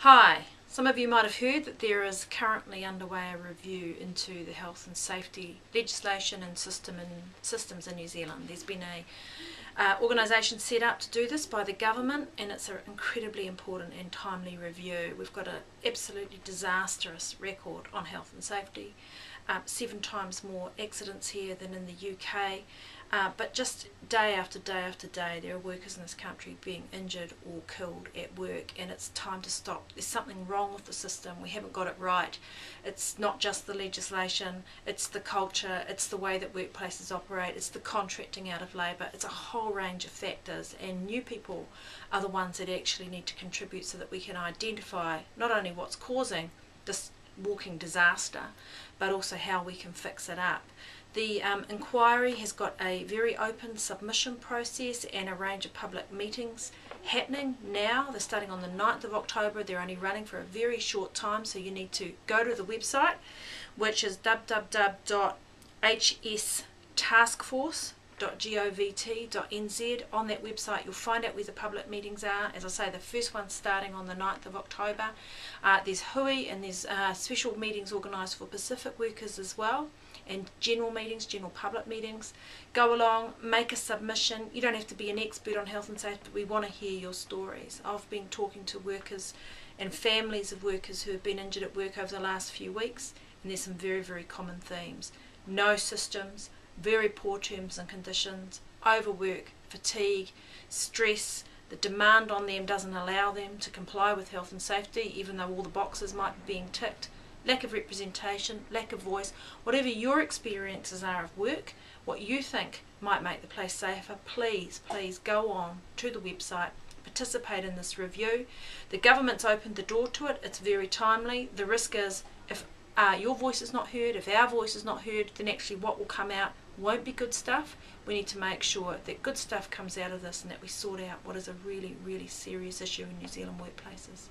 Hi, some of you might have heard that there is currently underway a review into the health and safety legislation and systems in New Zealand. There's been a organisation set up to do this by the government, and it's an incredibly important and timely review. We've got an absolutely disastrous record on health and safety, 7 times more accidents here than in the UK. But just day after day after day, there are workers in this country being injured or killed at work, and it's time to stop. There's something wrong with the system. We haven't got it right. It's not just the legislation, it's the culture, it's the way that workplaces operate, it's the contracting out of labour, it's a whole range of factors, and new people are the ones that actually need to contribute so that we can identify not only what's causing this walking disaster, but also how we can fix it up. The inquiry has got a very open submission process and a range of public meetings happening now. They're starting on the 9th of October. They're only running for a very short time, so you need to go to the website, which is www.hstaskforce.govt.nz. On that website you'll find out where the public meetings are. As I say, the first one's starting on the 9th of October. There's hui and there's special meetings organised for Pacific workers as well, and general meetings, general public meetings. Go along, make a submission. You don't have to be an expert on health and safety, but we want to hear your stories. I've been talking to workers and families of workers who have been injured at work over the last few weeks, and there's some very, very common themes. No systems, very poor terms and conditions, overwork, fatigue, stress. The demand on them doesn't allow them to comply with health and safety, even though all the boxes might be being ticked. Lack of representation, lack of voice. Whatever your experiences are of work, what you think might make the place safer, please go on to the website, participate in this review. The government's opened the door to it. It's very timely. The risk is if your voice is not heard, if our voice is not heard, then actually what will come out won't be good stuff. We need to make sure that good stuff comes out of this and that we sort out what is a really, really serious issue in New Zealand workplaces.